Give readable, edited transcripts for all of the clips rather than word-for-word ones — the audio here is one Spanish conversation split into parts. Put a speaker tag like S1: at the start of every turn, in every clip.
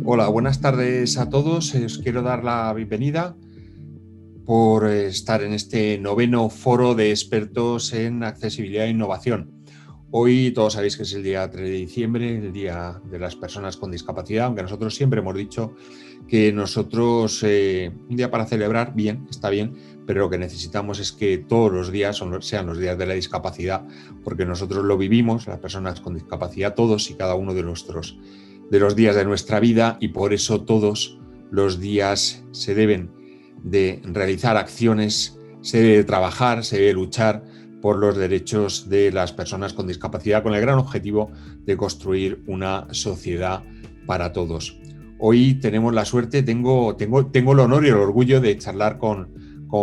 S1: Hola, buenas tardes a todos. Os quiero dar la bienvenida por estar en este 9º foro de expertos en accesibilidad e innovación. Hoy todos sabéis que es el día 3 de diciembre, el Día de las Personas con Discapacidad, aunque nosotros siempre hemos dicho que nosotros, un día para celebrar, bien, está bien, pero lo que necesitamos es que todos los días sean los días de la discapacidad, porque nosotros lo vivimos, las personas con discapacidad, todos y cada uno de los días de nuestra vida, y por eso todos los días se deben de realizar acciones, se debe trabajar, se debe luchar por los derechos de las personas con discapacidad, con el gran objetivo de construir una sociedad para todos. Hoy tenemos la suerte, tengo el honor y el orgullo de charlar con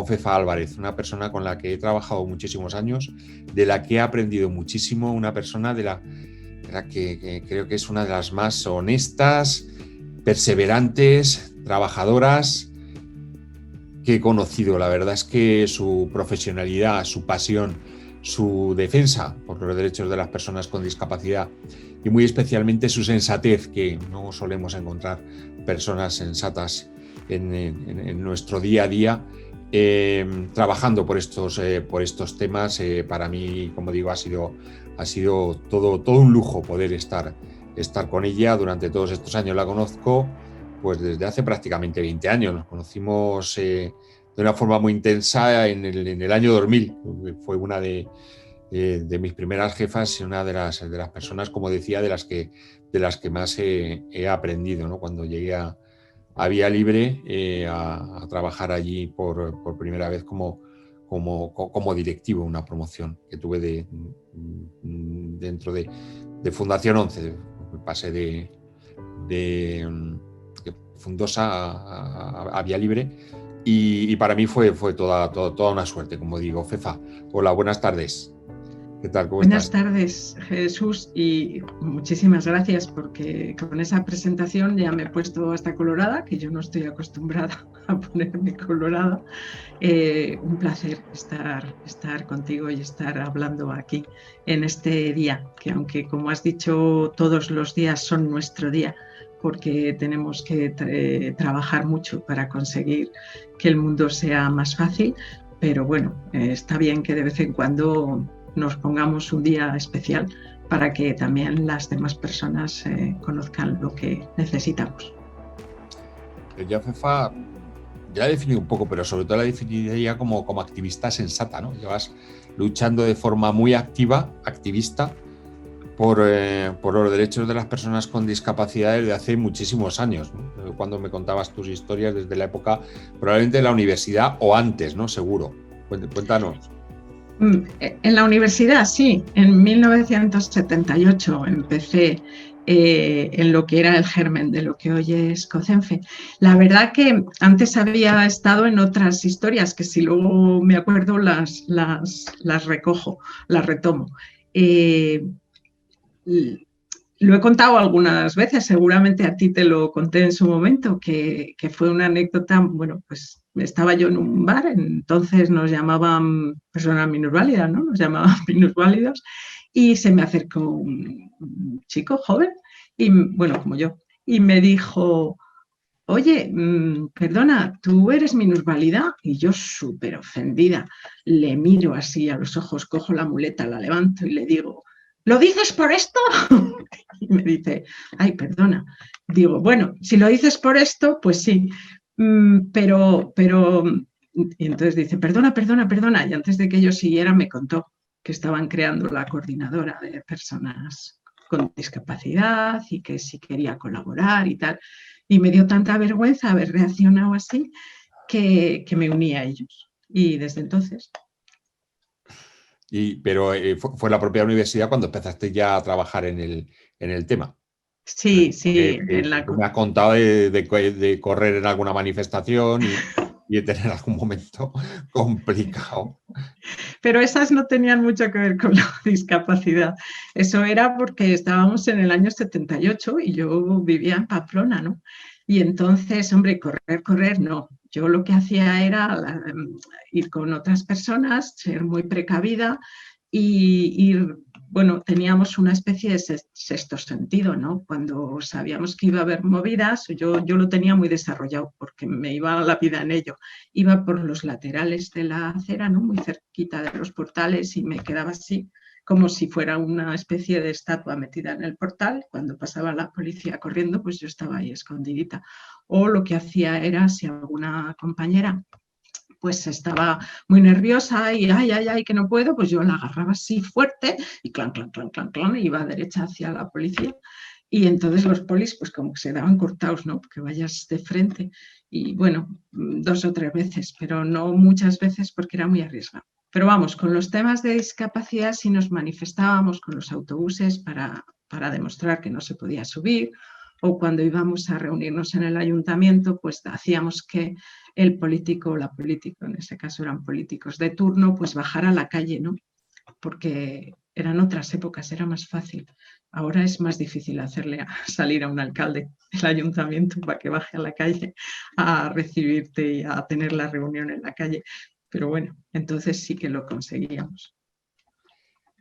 S1: Fefa Álvarez, una persona con la que he trabajado muchísimos años, de la que he aprendido muchísimo, una persona de la que creo que es una de las más honestas, perseverantes, trabajadoras que he conocido. La verdad es que su profesionalidad, su pasión, su defensa por los derechos de las personas con discapacidad y muy especialmente su sensatez, que no solemos encontrar personas sensatas en nuestro día a día, trabajando por estos temas. Para mí, como digo, ha sido todo un lujo poder estar con ella durante todos estos años. La conozco pues desde hace prácticamente 20 años. Nos conocimos de una forma muy intensa en el año 2000. Fue una de mis primeras jefas y una de las personas, como decía, de las que más he aprendido, ¿no? Cuando llegué a Vía Libre a trabajar allí por primera vez como directivo, una promoción que tuve dentro de Fundación 11. Pasé de Fundosa a Vía Libre y para mí fue toda una suerte, como digo. Fefa, hola, buenas tardes. ¿Qué tal? ¿Cómo
S2: Buenas
S1: estás?
S2: tardes, Jesús, y muchísimas gracias porque con esa presentación ya me he puesto hasta colorada, que yo no estoy acostumbrada a ponerme colorada. Un placer estar contigo y estar hablando aquí en este día, que aunque como has dicho, todos los días son nuestro día, porque tenemos que trabajar mucho para conseguir que el mundo sea más fácil, pero bueno, está bien que de vez en cuando nos pongamos un día especial para que también las demás personas conozcan lo que necesitamos.
S1: Ya, Fefa, ya la he definido un poco, pero sobre todo la definiría como activista sensata, ¿no? Llevas luchando de forma muy activista, por los derechos de las personas con discapacidad desde hace muchísimos años, ¿no? Cuando me contabas tus historias desde la época probablemente de la universidad o antes, ¿no? Seguro. Cuéntanos.
S2: En la universidad, sí. En 1978 empecé en lo que era el germen de lo que hoy es COCENFE. La verdad que antes había estado en otras historias que si luego me acuerdo las recojo, las retomo. Eh, lo he contado algunas veces, seguramente a ti te lo conté en su momento, que fue una anécdota. Bueno, pues estaba yo en un bar, entonces nos llamaban personas minusválidas, ¿no? Nos llamaban minusválidos, y se me acercó un chico joven, y bueno, como yo, y me dijo: oye, perdona, ¿tú eres minusválida? Y yo, súper ofendida, le miro así a los ojos, cojo la muleta, la levanto y le digo: ¿lo dices por esto? Y me dice: ay, perdona. Digo: bueno, si lo dices por esto, pues sí, pero... Y entonces dice: perdona, perdona, perdona. Y antes de que yo siguiera me contó que estaban creando la coordinadora de personas con discapacidad y que si quería colaborar y tal. Y me dio tanta vergüenza haber reaccionado así que me uní a ellos. Y desde entonces...
S1: Pero fue la propia universidad cuando empezaste ya a trabajar en el tema.
S2: Sí, sí, en la...
S1: Tú me has contado de correr en alguna manifestación y de tener algún momento complicado.
S2: Pero esas no tenían mucho que ver con la discapacidad. Eso era porque estábamos en el año 78 y yo vivía en Pamplona, ¿no? Y entonces, hombre, correr, no. Yo lo que hacía era ir con otras personas, ser muy precavida y ir bueno, teníamos una especie de sexto sentido, ¿no? Cuando sabíamos que iba a haber movidas, yo lo tenía muy desarrollado porque me iba la vida en ello. Iba por los laterales de la acera, ¿no? Muy cerquita de los portales y me quedaba así, como si fuera una especie de estatua metida en el portal. Cuando pasaba la policía corriendo, pues yo estaba ahí escondidita. O lo que hacía era, si alguna compañera pues estaba muy nerviosa y ay, ay, ay, que no puedo, pues yo la agarraba así fuerte y clan, clan, clan, clan, clan, y iba derecha hacia la policía. Y entonces los polis, pues como que se daban cortados, ¿no? Porque vayas de frente. Y bueno, 2 o 3 veces, pero no muchas veces porque era muy arriesgado. Pero vamos, con los temas de discapacidad sí nos manifestábamos con los autobuses para demostrar que no se podía subir, o cuando íbamos a reunirnos en el ayuntamiento, pues hacíamos que el político o la política, en ese caso eran políticos de turno, pues bajar a la calle, ¿no? Porque eran otras épocas, era más fácil. Ahora es más difícil hacerle salir a un alcalde del ayuntamiento para que baje a la calle a recibirte y a tener la reunión en la calle. Pero bueno, entonces sí que lo conseguíamos.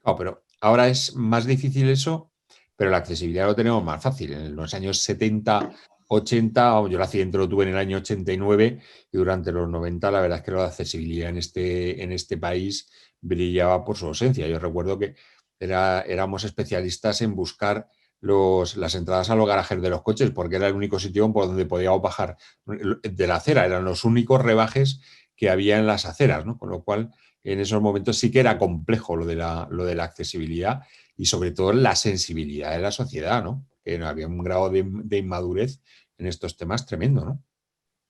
S1: No, pero ahora es más difícil eso, pero la accesibilidad lo tenemos más fácil. En los años 70, 80, yo el accidente lo tuve en el año 89 y durante los 90 la verdad es que la accesibilidad en este país brillaba por su ausencia. Yo recuerdo que éramos especialistas en buscar las entradas a los garajes de los coches porque era el único sitio por donde podíamos bajar de la acera. Eran los únicos rebajes que había en las aceras, ¿no? Con lo cual en esos momentos sí que era complejo lo de la accesibilidad y sobre todo la sensibilidad de la sociedad, ¿no? Que había un grado de inmadurez en estos temas tremendo, ¿no?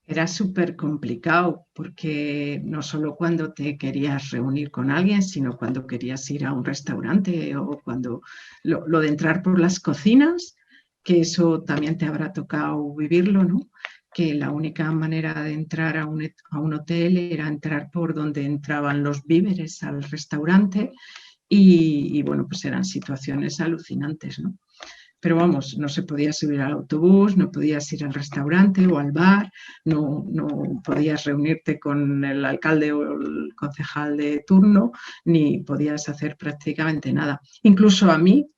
S2: Era súper complicado porque no solo cuando te querías reunir con alguien, sino cuando querías ir a un restaurante o cuando lo de entrar por las cocinas, que eso también te habrá tocado vivirlo, ¿no? Que la única manera de entrar a un hotel era entrar por donde entraban los víveres al restaurante y bueno, pues eran situaciones alucinantes, ¿no? Pero vamos, no se podía subir al autobús, no podías ir al restaurante o al bar, no podías reunirte con el alcalde o el concejal de turno, ni podías hacer prácticamente nada. Incluso a mí,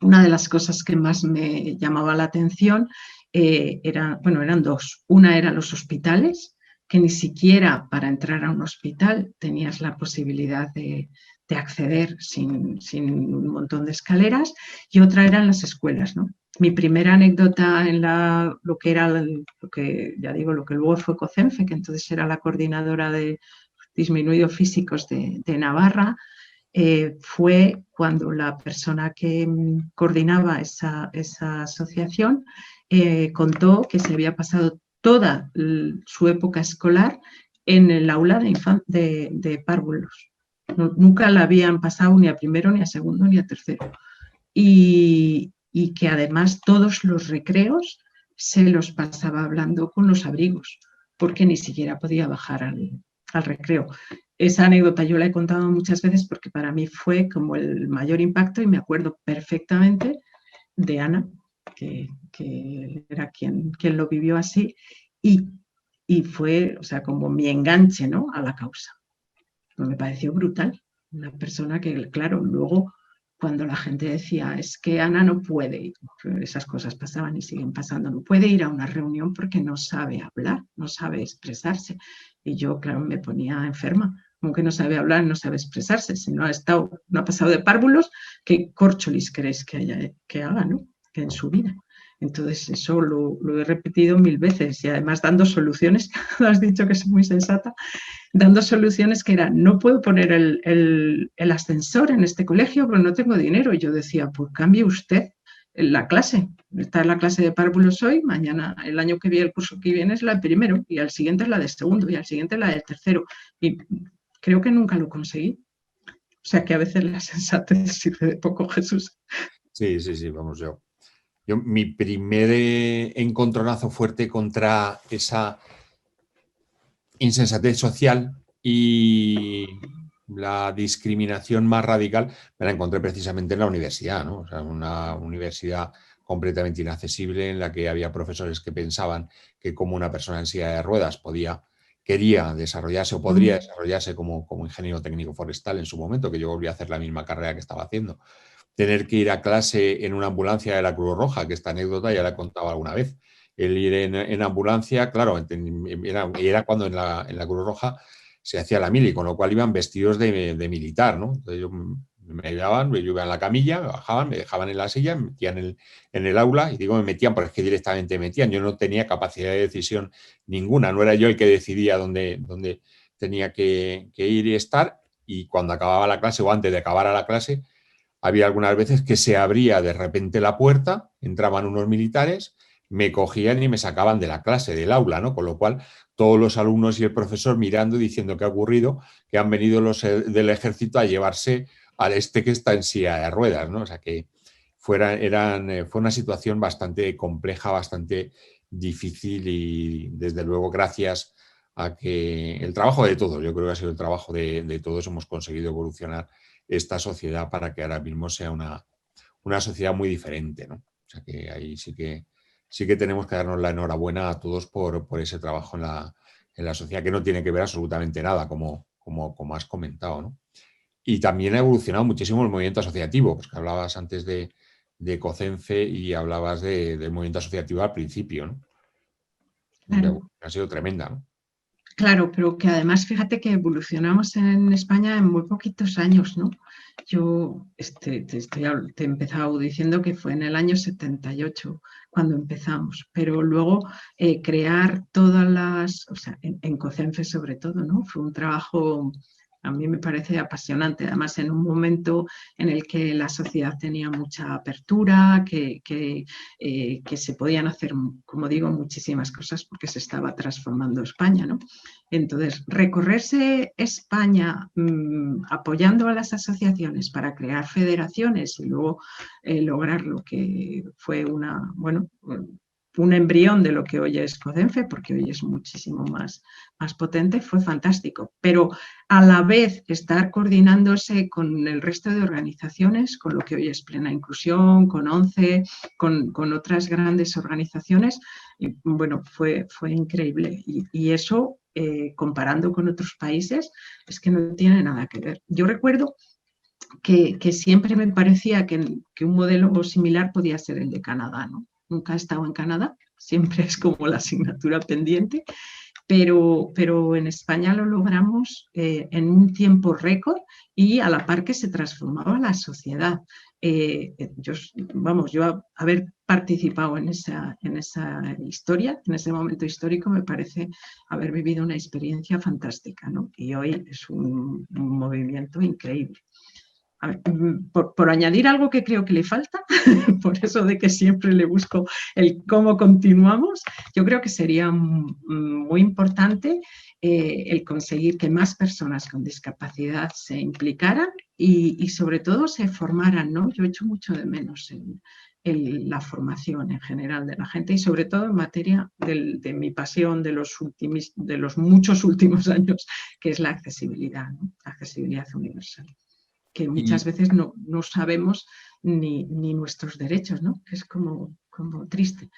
S2: una de las cosas que más me llamaba la atención eran dos. Una eran los hospitales, que ni siquiera para entrar a un hospital tenías la posibilidad de acceder sin un montón de escaleras, y otra eran las escuelas, ¿no? Mi primera anécdota en lo que era, lo que ya digo, lo que luego fue COCENFE, que entonces era la coordinadora de disminuidos físicos de Navarra, fue cuando la persona que coordinaba esa asociación contó que se había pasado toda su época escolar en el aula de párvulos. Nunca la habían pasado ni a primero, ni a segundo, ni a tercero. Y que además todos los recreos se los pasaba hablando con los abrigos, porque ni siquiera podía bajar al recreo. Esa anécdota yo la he contado muchas veces porque para mí fue como el mayor impacto y me acuerdo perfectamente de Ana, que era quien lo vivió así, y fue, o sea, como mi enganche, ¿no?, a la causa. Me pareció brutal. Una persona que, claro, luego cuando la gente decía, es que Ana no puede, esas cosas pasaban y siguen pasando, no puede ir a una reunión porque no sabe hablar, no sabe expresarse. Y yo, claro, me ponía enferma, como que no sabe hablar, no sabe expresarse, si no ha pasado de párvulos, ¿qué corcholis crees que haga, ¿no?, que en su vida? Entonces eso lo he repetido 1000 veces y además dando soluciones, has dicho que es muy sensata, dando soluciones que eran, no puedo poner el ascensor en este colegio porque no tengo dinero. Y yo decía, pues cambie usted la clase. Está en la clase de párvulos hoy, mañana, el año que viene, el curso que viene es la de primero, y al siguiente es la de segundo, y al siguiente es la de tercero. Y creo que nunca lo conseguí. O sea que a veces la sensatez sirve de poco, Jesús.
S1: Sí, sí, sí, vamos, mi primer encontronazo fuerte contra esa insensatez social y la discriminación más radical me la encontré precisamente en la universidad, ¿no? O sea, una universidad completamente inaccesible en la que había profesores que pensaban que como una persona en silla de ruedas quería desarrollarse o podría desarrollarse como ingeniero técnico forestal en su momento, que yo volví a hacer la misma carrera que estaba haciendo, tener que ir a clase en una ambulancia de la Cruz Roja, que esta anécdota ya la he contado alguna vez. El ir en ambulancia, claro, era cuando en la Cruz Roja se hacía la mili, con lo cual iban vestidos de militar, ¿no? Entonces me llevaban, yo iba en la camilla, me bajaban, me dejaban en la silla, me metían en el aula, y digo me metían porque es que directamente me metían, yo no tenía capacidad de decisión ninguna, no era yo el que decidía dónde tenía que ir y estar, y cuando acababa la clase o antes de acabar la clase, había algunas veces que se abría de repente la puerta, entraban unos militares, me cogían y me sacaban de la clase, del aula, ¿no? Con lo cual, todos los alumnos y el profesor mirando y diciendo qué ha ocurrido, que han venido los del ejército a llevarse al este que está en silla de ruedas, ¿no? O sea que fue una situación bastante compleja, bastante difícil, y desde luego gracias a que el trabajo de todos, yo creo que ha sido el trabajo de todos, hemos conseguido evolucionar esta sociedad para que ahora mismo sea una sociedad muy diferente, ¿no? O sea que ahí sí que tenemos que darnos la enhorabuena a todos por ese trabajo en la sociedad, que no tiene que ver absolutamente nada, como has comentado, ¿no? Y también ha evolucionado muchísimo el movimiento asociativo, pues que hablabas antes de COCENFE y hablabas del movimiento asociativo al principio, ¿no?
S2: Claro.
S1: Ha sido tremenda, ¿no?
S2: Claro, pero que además fíjate que evolucionamos en España en muy poquitos años, ¿no? Yo te he empezado diciendo que fue en el año 78 cuando empezamos, pero luego crear todas las, o sea, en COCENFE sobre todo, ¿no? Fue un trabajo, a mí me parece apasionante, además en un momento en el que la sociedad tenía mucha apertura, que se podían hacer, como digo, muchísimas cosas porque se estaba transformando España, ¿no? Entonces, recorrerse España apoyando a las asociaciones para crear federaciones y luego lograr lo que fue un embrión de lo que hoy es COCENFE, porque hoy es muchísimo más potente, fue fantástico. Pero a la vez estar coordinándose con el resto de organizaciones, con lo que hoy es Plena Inclusión, con ONCE, con otras grandes organizaciones, y, bueno, fue increíble. Y eso, comparando con otros países, es que no tiene nada que ver. Yo recuerdo que siempre me parecía que un modelo similar podía ser el de Canadá, ¿no? Nunca he estado en Canadá, siempre es como la asignatura pendiente, pero en España lo logramos en un tiempo récord y a la par que se transformaba la sociedad. Yo haber participado en esa historia, en ese momento histórico, me parece haber vivido una experiencia fantástica, ¿no? Y hoy es un movimiento increíble. A ver, por añadir algo que creo que le falta, por eso de que siempre le busco el cómo continuamos, yo creo que sería muy importante el conseguir que más personas con discapacidad se implicaran y sobre todo se formaran, ¿no? Yo echo mucho de menos la formación en general de la gente y sobre todo en materia de mi pasión de los muchos últimos años, que es la accesibilidad, ¿no? La accesibilidad universal, que muchas veces no sabemos ni nuestros derechos, ¿no? Que es como triste.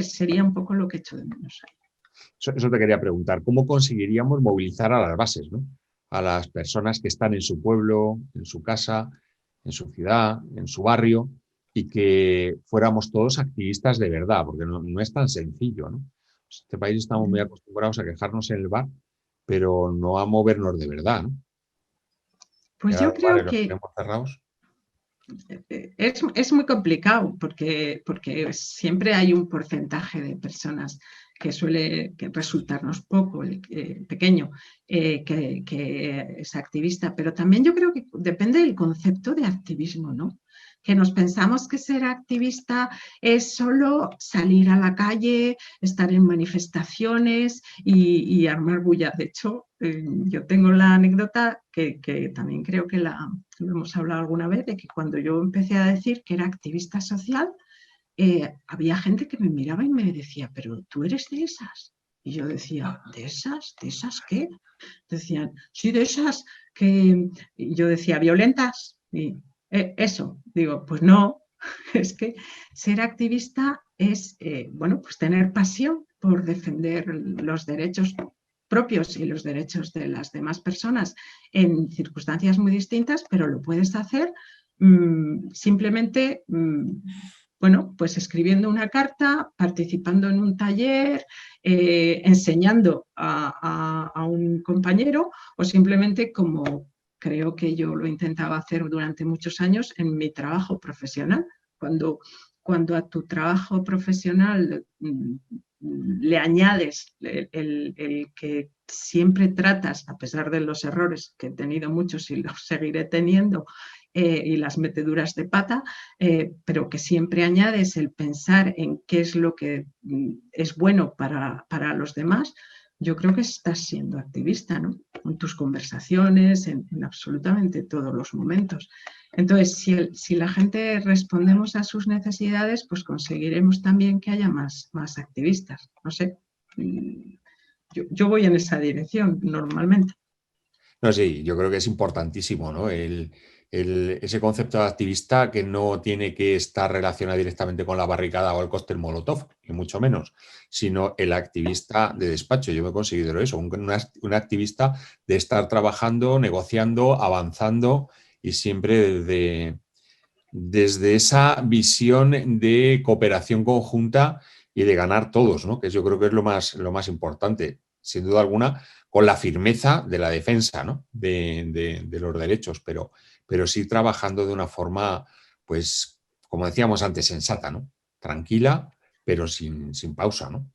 S2: Sería un poco lo que echo de menos ahí.
S1: Eso te quería preguntar, ¿cómo conseguiríamos movilizar a las bases, ¿no? A las personas que están en su pueblo, en su casa, en su ciudad, en su barrio, y que fuéramos todos activistas de verdad, porque no es tan sencillo, ¿no? En este país estamos muy acostumbrados a quejarnos en el bar, pero no a movernos de verdad, ¿no? Y
S2: Pues
S1: ahora
S2: yo
S1: los
S2: creo
S1: bares los
S2: que
S1: tenemos cerrados.
S2: es muy complicado porque siempre hay un porcentaje de personas que suele resultarnos poco, pequeño, que es activista, pero también yo creo que depende del concepto de activismo, ¿no? Que nos pensamos que ser activista es solo salir a la calle, estar en manifestaciones y armar bulla. De hecho, yo tengo la anécdota que también creo que lo hemos hablado alguna vez, de que cuando yo empecé a decir que era activista social, había gente que me miraba y me decía, pero tú eres de esas. Y yo decía, ¿de esas? ¿De esas qué? Decían, sí, de esas que... Y yo decía, ¿violentas? Y eso, digo, pues no, es que ser activista es, bueno, pues tener pasión por defender los derechos propios y los derechos de las demás personas en circunstancias muy distintas, pero lo puedes hacer simplemente, bueno, pues escribiendo una carta, participando en un taller, enseñando a un compañero, o simplemente, como creo que yo lo intentaba hacer durante muchos años, en mi trabajo profesional. Cuando a tu trabajo profesional le añades el que siempre tratas, a pesar de los errores que he tenido muchos y los seguiré teniendo, y las meteduras de pata, pero que siempre añades el pensar en qué es lo que es bueno para los demás, yo creo que estás siendo activista, ¿no? En tus conversaciones, en absolutamente todos los momentos. Entonces, si la gente respondemos a sus necesidades, pues conseguiremos también que haya más activistas. No sé, yo voy en esa dirección normalmente.
S1: No, sí, yo creo que es importantísimo, ¿no? Ese concepto de activista que no tiene que estar relacionado directamente con la barricada o el cóctel Molotov, ni mucho menos, sino el activista de despacho. Yo me considero eso, un activista de estar trabajando, negociando, avanzando y siempre desde esa visión de cooperación conjunta y de ganar todos, ¿no? Que yo creo que es lo más importante, sin duda alguna, con la firmeza de la defensa, ¿no? de los derechos, pero sí trabajando de una forma, pues, como decíamos antes, sensata, ¿no? Tranquila, pero sin pausa, ¿no?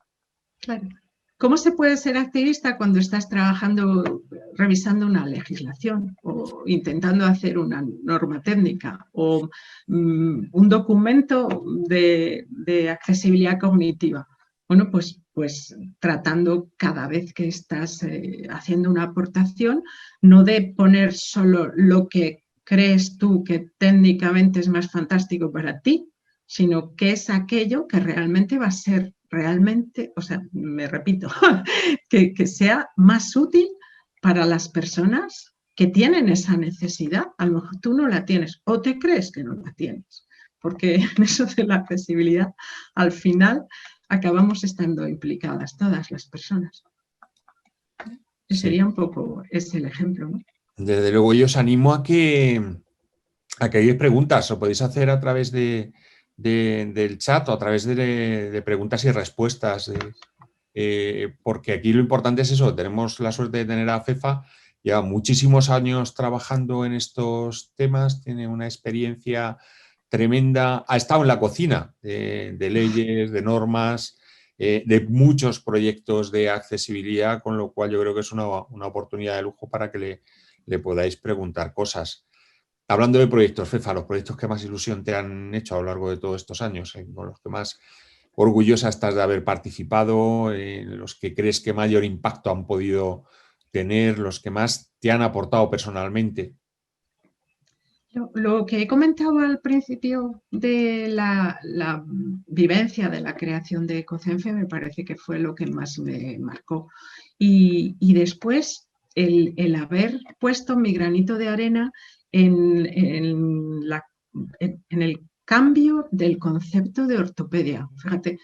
S2: Claro. ¿Cómo se puede ser activista cuando estás trabajando, revisando una legislación o intentando hacer una norma técnica o un documento de accesibilidad cognitiva? Bueno, pues tratando cada vez que estás haciendo una aportación, no de poner solo lo que crees tú que técnicamente es más fantástico para ti, sino que es aquello que realmente va a ser realmente, o sea, me repito, que sea más útil para las personas que tienen esa necesidad. A lo mejor tú no la tienes o te crees que no la tienes, porque en eso de la accesibilidad, al final acabamos estando implicadas todas las personas.
S1: Sí.
S2: Sería un poco ese el ejemplo, ¿no?
S1: Desde luego, yo os animo a que hagáis preguntas, o podéis hacer a través del chat o a través de preguntas y respuestas. Porque aquí lo importante es eso, tenemos la suerte de tener a Fefa, lleva muchísimos años trabajando en estos temas, tiene una experiencia tremenda, ha estado en la cocina de leyes, de normas, de muchos proyectos de accesibilidad, con lo cual yo creo que es una oportunidad de lujo para que le podáis preguntar cosas. Hablando de proyectos, Fefa, los proyectos que más ilusión te han hecho a lo largo de todos estos años, con los que más orgullosa estás de haber participado, los que crees que mayor impacto han podido tener, los que más te han aportado personalmente.
S2: Lo que he comentado al principio de la vivencia de la creación de Ecocenfe me parece que fue lo que más me marcó. Y después el haber puesto mi granito de arena en el cambio del concepto de ortopedia. Fíjate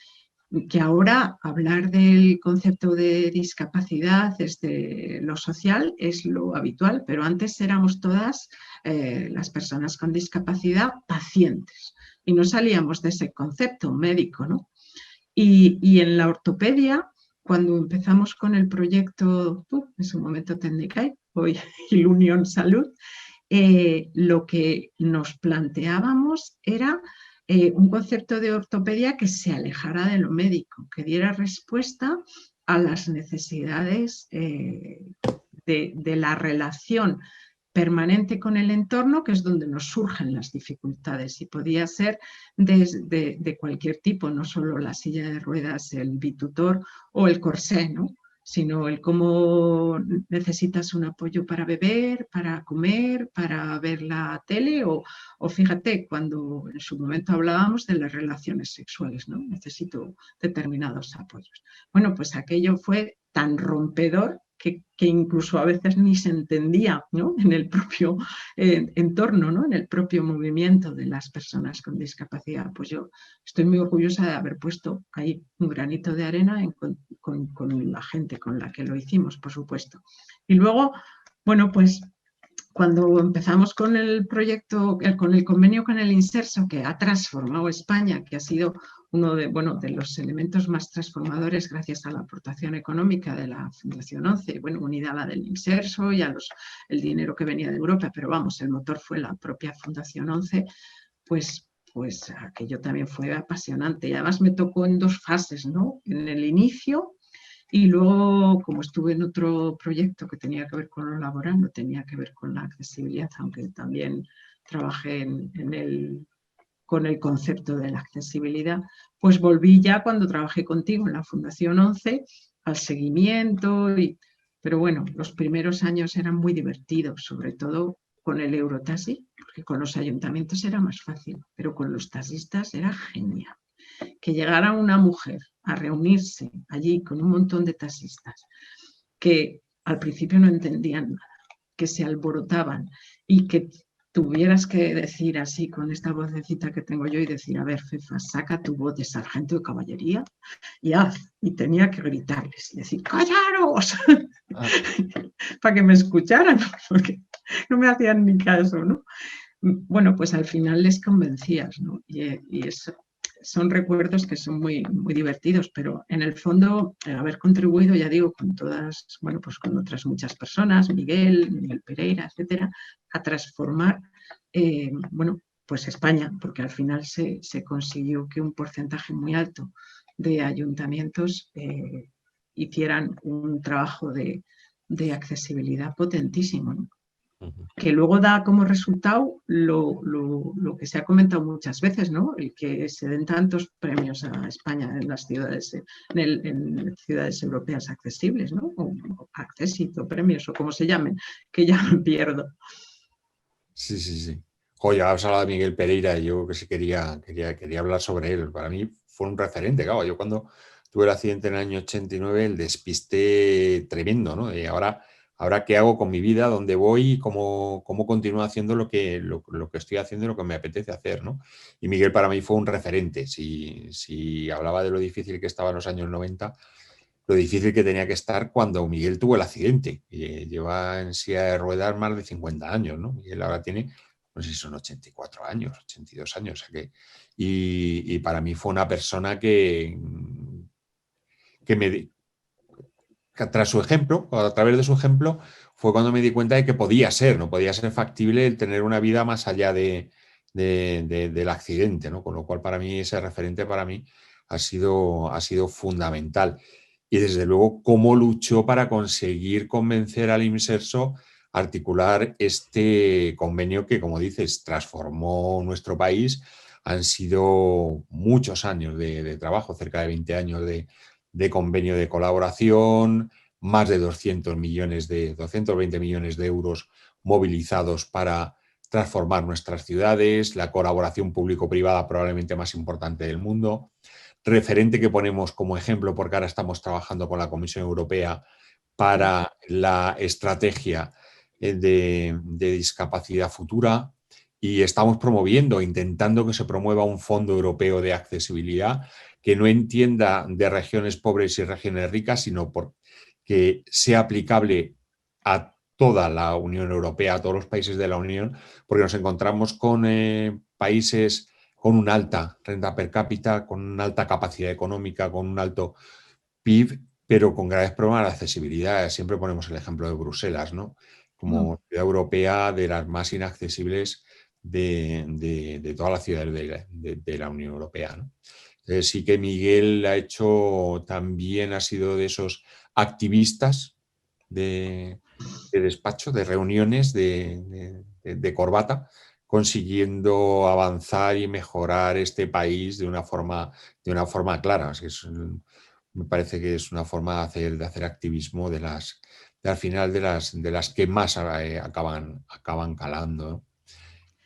S2: que ahora hablar del concepto de discapacidad desde lo social es lo habitual, pero antes éramos todas las personas con discapacidad pacientes y no salíamos de ese concepto médico, ¿no? Y en la ortopedia, cuando empezamos con el proyecto, en su momento Tecnicai, hoy Ilunion Salud, lo que nos planteábamos era un concepto de ortopedia que se alejara de lo médico, que diera respuesta a las necesidades de la relación permanente con el entorno, que es donde nos surgen las dificultades, y podía ser de cualquier tipo, no solo la silla de ruedas, el bitutor o el corsé, ¿no? Sino el cómo necesitas un apoyo para beber, para comer, para ver la tele, o fíjate, cuando en su momento hablábamos de las relaciones sexuales, ¿no? Necesito determinados apoyos. Bueno, pues aquello fue tan rompedor que incluso a veces ni se entendía, ¿no? En el propio entorno, ¿no? En el propio movimiento de las personas con discapacidad. Pues yo estoy muy orgullosa de haber puesto ahí un granito de arena con la gente con la que lo hicimos, por supuesto. Y luego, bueno, pues cuando empezamos con el proyecto, con el convenio con el Inserso, que ha transformado España, que ha sido uno de, bueno, de los elementos más transformadores gracias a la aportación económica de la Fundación 11, bueno, unida a la del Inserso y a el dinero que venía de Europa, pero vamos, el motor fue la propia Fundación 11, pues aquello también fue apasionante. Y además me tocó en dos fases, ¿no? En el inicio y luego, como estuve en otro proyecto que tenía que ver con lo laboral, no tenía que ver con la accesibilidad, aunque también trabajé con el concepto de la accesibilidad, pues volví ya cuando trabajé contigo en la Fundación 11 al seguimiento. Pero bueno, los primeros años eran muy divertidos, sobre todo con el Eurotaxi, porque con los ayuntamientos era más fácil, pero con los taxistas era genial. Que llegara una mujer a reunirse allí con un montón de taxistas que al principio no entendían nada, que se alborotaban y que tuvieras que decir así con esta vocecita que tengo yo y decir, a ver, Fefa, saca tu voz de sargento de caballería y haz. Y tenía que gritarles y decir, ¡callaros! Para que me escucharan, porque no me hacían ni caso, ¿no? Bueno, pues al final les convencías, ¿no? Y eso son recuerdos que son muy, muy divertidos, pero en el fondo haber contribuido, ya digo, con todas, bueno, pues con otras muchas personas, Miguel Pereira, etcétera, a transformar, bueno, pues España, porque al final se consiguió que un porcentaje muy alto de ayuntamientos hicieran un trabajo de accesibilidad potentísimo, ¿no? Que luego da como resultado lo que se ha comentado muchas veces, ¿no? El que se den tantos premios a España en las ciudades, en ciudades europeas accesibles, ¿no? O Accessit, premios, o como se llamen, que ya me pierdo.
S1: Sí, sí, sí. Oye, has hablado de Miguel Pereira y yo que sí quería hablar sobre él. Para mí fue un referente, claro. Yo cuando tuve el accidente en el año 89, el despiste tremendo, ¿no? Y ahora qué hago con mi vida, dónde voy, cómo continúo haciendo lo que estoy haciendo y lo que me apetece hacer, ¿no? Y Miguel para mí fue un referente. Si hablaba de lo difícil que estaba en los años 90, lo difícil que tenía que estar cuando Miguel tuvo el accidente. Lleva en silla de ruedas más de 50 años, ¿no? Miguel ahora tiene, no sé si son 84 años, 82 años. O sea y para mí fue una persona que tras su ejemplo, o a través de su ejemplo, fue cuando me di cuenta de que podía ser, ¿no? Podía ser factible el tener una vida más allá del accidente, ¿no? Con lo cual, para mí, ese referente para mí ha sido fundamental. Y desde luego, cómo luchó para conseguir convencer al Inserso a articular este convenio que, como dices, transformó nuestro país. Han sido muchos años de trabajo, cerca de 20 años de convenio de colaboración, más de 220 millones de euros movilizados para transformar nuestras ciudades, la colaboración público-privada probablemente más importante del mundo, referente que ponemos como ejemplo porque ahora estamos trabajando con la Comisión Europea para la estrategia de discapacidad futura y estamos promoviendo, intentando que se promueva un fondo europeo de accesibilidad que no entienda de regiones pobres y regiones ricas, sino que sea aplicable a toda la Unión Europea, a todos los países de la Unión, porque nos encontramos con países con una alta renta per cápita, con una alta capacidad económica, con un alto PIB, pero con graves problemas de accesibilidad. Siempre ponemos el ejemplo de Bruselas, ¿no? Como ciudad europea de las más inaccesibles de todas las ciudades de la Unión Europea, ¿no? Sí que Miguel ha sido de esos activistas de despacho, de reuniones de corbata, consiguiendo avanzar y mejorar este país de una forma clara. Me parece que es una forma de hacer activismo al final de las que más acaban calando, ¿no?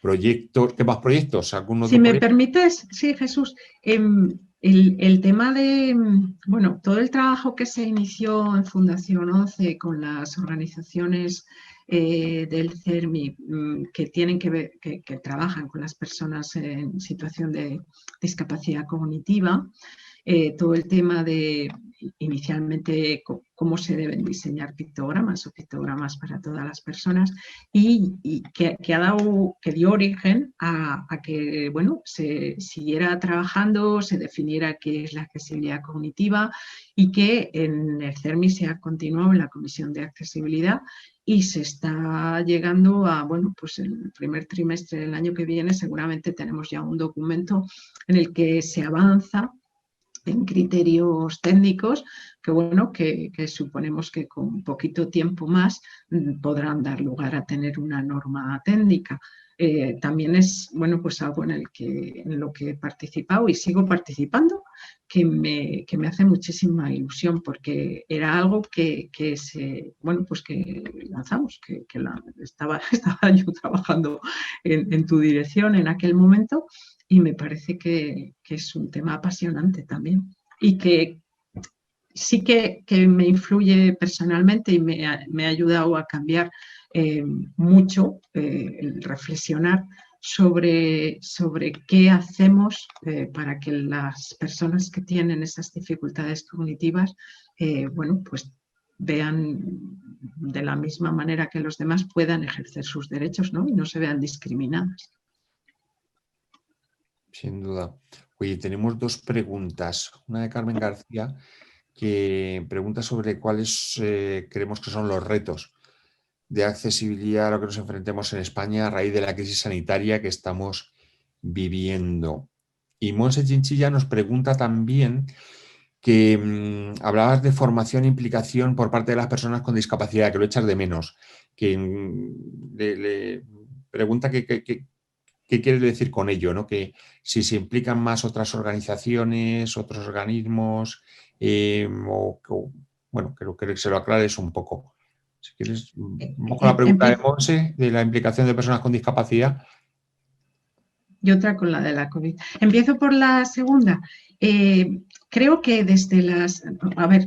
S1: Proyectos, ¿qué más proyectos? ¿Algún
S2: Si
S1: otro
S2: me
S1: proyecto?
S2: permites, sí, Jesús, el tema de, bueno, todo el trabajo que se inició en Fundación 11 con las organizaciones del CERMI que tienen que ver, que trabajan con las personas en situación de discapacidad cognitiva todo el tema de inicialmente cómo se deben diseñar pictogramas o pictogramas para todas las personas y que dio origen a que bueno, se siguiera trabajando, se definiera qué es la accesibilidad cognitiva y que en el CERMI se ha continuado en la Comisión de Accesibilidad y se está llegando a, bueno, pues el primer trimestre del año que viene seguramente tenemos ya un documento en el que se avanza en criterios técnicos que, bueno, que suponemos que con poquito tiempo más podrán dar lugar a tener una norma técnica. También es, bueno, pues algo en lo que he participado y sigo participando, que me hace muchísima ilusión porque era algo que lanzamos, estaba yo trabajando en tu dirección en aquel momento y me parece que es un tema apasionante también y que sí que me influye personalmente y me ha ayudado a cambiar mucho el reflexionar sobre qué hacemos para que las personas que tienen esas dificultades cognitivas, bueno, pues vean de la misma manera que los demás puedan ejercer sus derechos, ¿no? Y no se vean discriminadas.
S1: Sin duda. Oye, tenemos dos preguntas. Una de Carmen García, que pregunta sobre cuáles creemos que son los retos de accesibilidad a lo que nos enfrentemos en España a raíz de la crisis sanitaria que estamos viviendo. Y Monse Chinchilla nos pregunta también que hablabas de formación e implicación por parte de las personas con discapacidad, que lo echas de menos, que le pregunta qué quieres decir con ello, ¿no? Que si se implican más otras organizaciones, otros organismos, bueno, creo que se lo aclares un poco. Si quieres, un poco la pregunta de Monse, de la implicación de personas con discapacidad.
S2: Y otra con la de la COVID. Empiezo por la segunda. Creo que desde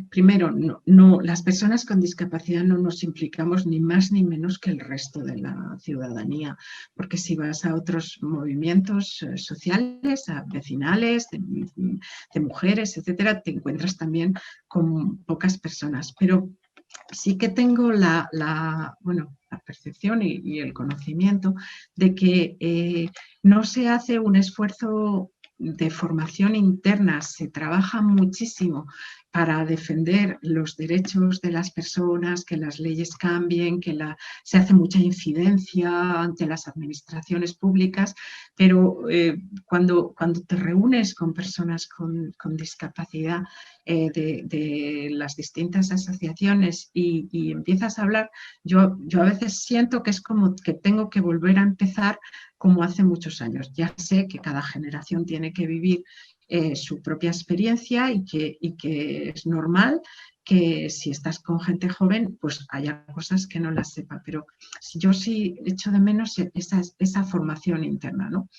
S2: primero, las personas con discapacidad no nos implicamos ni más ni menos que el resto de la ciudadanía, porque si vas a otros movimientos sociales, a vecinales, de mujeres, etcétera, te encuentras también con pocas personas. Pero sí que tengo la percepción y el conocimiento de que no se hace un esfuerzo de formación interna, se trabaja muchísimo para defender los derechos de las personas, que las leyes cambien, se hace mucha incidencia ante las administraciones públicas, pero cuando te reúnes con personas con discapacidad de las distintas asociaciones y empiezas a hablar, yo a veces siento que es como que tengo que volver a empezar como hace muchos años. Ya sé que cada generación tiene que vivir su propia experiencia y que es normal que si estás con gente joven, pues haya cosas que no las sepa, pero yo sí echo de menos esa formación interna, ¿no?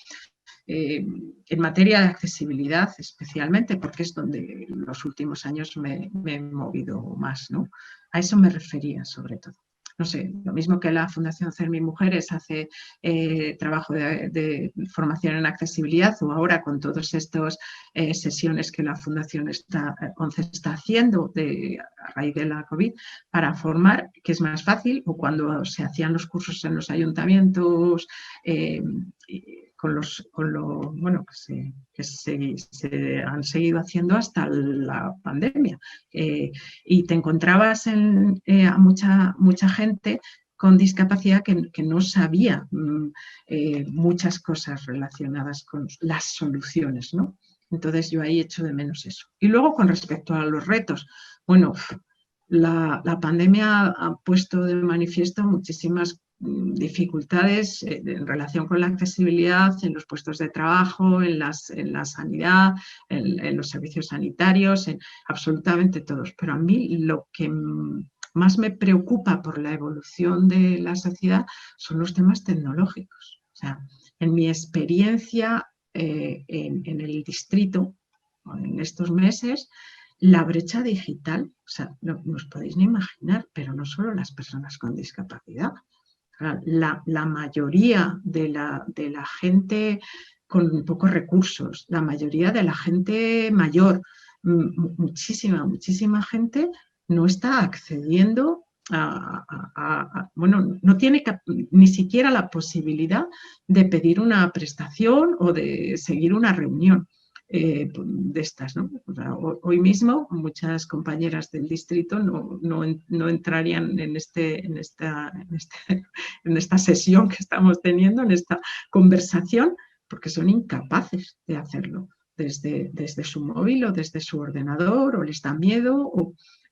S2: En materia de accesibilidad especialmente, porque es donde en los últimos años me he movido más, ¿no? A eso me refería sobre todo. No sé, lo mismo que la Fundación CERMI Mujeres hace trabajo de formación en accesibilidad, o ahora con todas estas sesiones que la Fundación ONCE está haciendo a raíz de la COVID para formar, que es más fácil, o cuando se hacían los cursos en los ayuntamientos, que se han seguido haciendo hasta la pandemia. Y te encontrabas a mucha gente con discapacidad que no sabía muchas cosas relacionadas con las soluciones, ¿no? Entonces yo ahí echo de menos eso. Y luego con respecto a los retos, bueno, la pandemia ha puesto de manifiesto muchísimas dificultades en relación con la accesibilidad en los puestos de trabajo, en la sanidad, en los servicios sanitarios, en absolutamente todos. Pero a mí lo que más me preocupa por la evolución de la sociedad son los temas tecnológicos. O sea, en mi experiencia en el distrito, en estos meses, la brecha digital, o sea, no os podéis ni imaginar, pero no solo las personas con discapacidad. La mayoría de la gente con pocos recursos, la mayoría de la gente mayor, muchísima gente no está accediendo bueno, no tiene ni siquiera la posibilidad de pedir una prestación o de seguir una reunión de estas, ¿no? O sea, hoy mismo muchas compañeras del distrito no entrarían en esta sesión que estamos teniendo, en esta conversación, porque son incapaces de hacerlo desde su móvil o desde su ordenador, o les da miedo.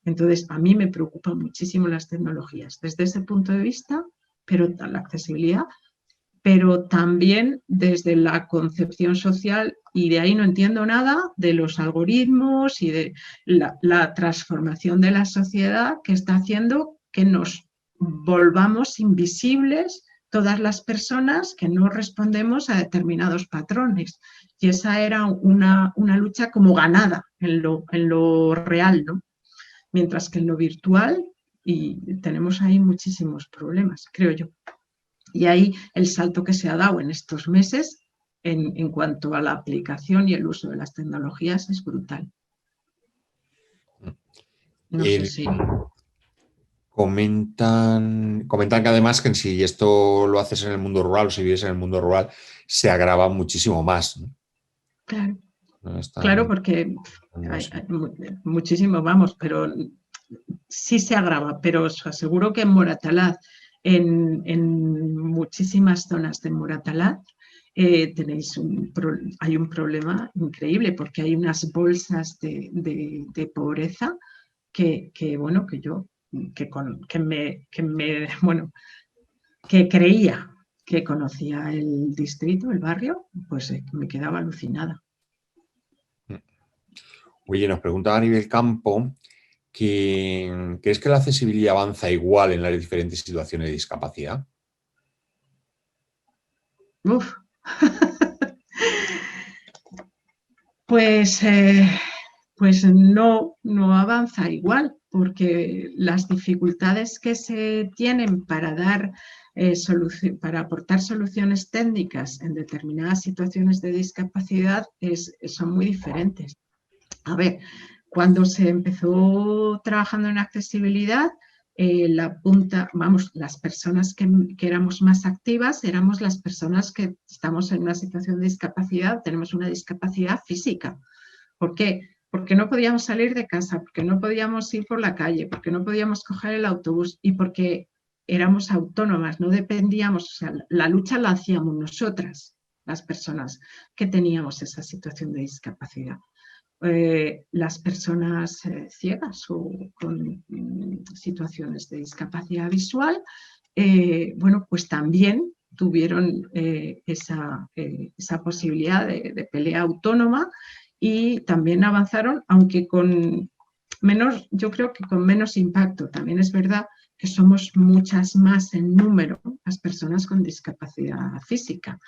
S2: Entonces, a mí me preocupan muchísimo las tecnologías desde ese punto de vista, pero la accesibilidad, pero también desde la concepción social, y de ahí no entiendo nada de los algoritmos y de la transformación de la sociedad que está haciendo que nos volvamos invisibles todas las personas que no respondemos a determinados patrones. Y esa era una lucha como ganada en lo real, ¿no? Mientras que en lo virtual, y tenemos ahí muchísimos problemas, creo yo. Y ahí el salto que se ha dado en estos meses en cuanto a la aplicación y el uso de las tecnologías es brutal. No sé si...
S1: Comentan que además que si esto lo haces en el mundo rural o si vives en el mundo rural, se agrava muchísimo más, ¿no?
S2: Claro, claro, porque hay muchísimo, vamos, pero sí se agrava, pero os aseguro que en Moratalaz, en muchísimas zonas de Moratalaz, hay un problema increíble, porque hay unas bolsas de pobreza que creía que conocía el distrito, el barrio, pues me quedaba alucinada.
S1: Oye, nos preguntaba a nivel campo que ¿crees que la accesibilidad avanza igual en las diferentes situaciones de discapacidad?
S2: Uf. Pues no avanza igual, porque las dificultades que se tienen para para aportar soluciones técnicas en determinadas situaciones de discapacidad son muy diferentes. A ver, cuando se empezó trabajando en accesibilidad, las personas que éramos más activas éramos las personas que estamos en una situación de discapacidad, tenemos una discapacidad física. ¿Por qué? Porque no podíamos salir de casa, porque no podíamos ir por la calle, porque no podíamos coger el autobús y porque éramos autónomas, no dependíamos, o sea, la lucha la hacíamos nosotras, las personas que teníamos esa situación de discapacidad. Las personas ciegas o con situaciones de discapacidad visual, bueno, pues también tuvieron esa posibilidad de pelea autónoma y también avanzaron, aunque con menos, yo creo que con menos impacto. También es verdad que somos muchas más en número las personas con discapacidad física.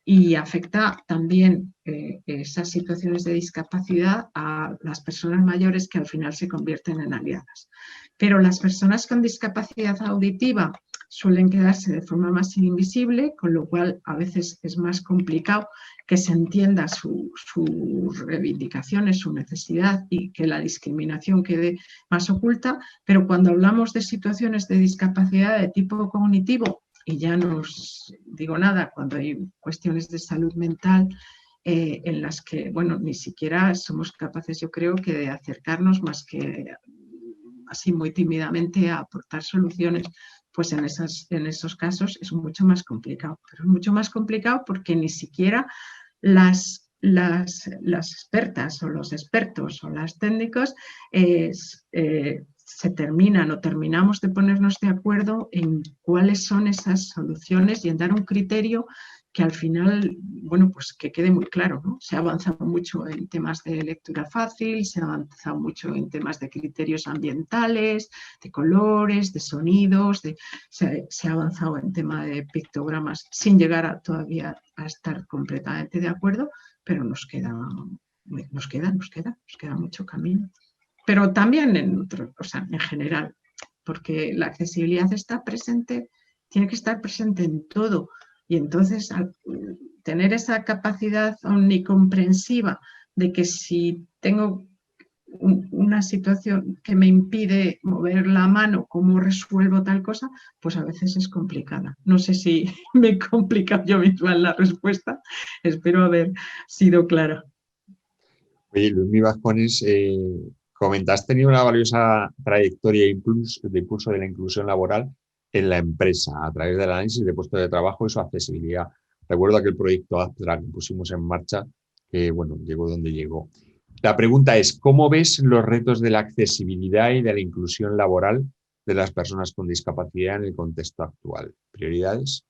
S2: Y afecta también esas situaciones de discapacidad a las personas mayores, que al final se convierten en aliadas. Pero las personas con discapacidad auditiva suelen quedarse de forma más invisible, con lo cual a veces es más complicado que se entienda sus reivindicaciones, su necesidad, y que la discriminación quede más oculta. Pero cuando hablamos de situaciones de discapacidad de tipo cognitivo, y ya no os digo nada cuando hay cuestiones de salud mental en las que, bueno, ni siquiera somos capaces, yo creo, que de acercarnos más que así muy tímidamente a aportar soluciones, pues en esos casos es mucho más complicado. Pero es mucho más complicado porque ni siquiera las expertas o los expertos o las técnicos terminamos de ponernos de acuerdo en cuáles son esas soluciones y en dar un criterio que al final, bueno, pues que quede muy claro, ¿no? Se ha avanzado mucho en temas de lectura fácil, se ha avanzado mucho en temas de criterios ambientales, de colores, de sonidos, se ha avanzado en tema de pictogramas sin llegar todavía a estar completamente de acuerdo, pero nos queda mucho camino. Pero también en general, porque la accesibilidad está presente, tiene que estar presente en todo. Y entonces, al tener esa capacidad omnicomprensiva de que si tengo una situación que me impide mover la mano, cómo resuelvo tal cosa, pues a veces es complicada. No sé si me he complicado yo misma en la respuesta, espero haber sido clara.
S1: Oye, Luis Vascones, has tenido una valiosa trayectoria de impulso de la inclusión laboral en la empresa a través del análisis de puestos de trabajo y su accesibilidad. Recuerdo aquel proyecto Astra que pusimos en marcha, que bueno, llegó donde llegó. La pregunta es, ¿cómo ves los retos de la accesibilidad y de la inclusión laboral de las personas con discapacidad en el contexto actual? ¿Prioridades?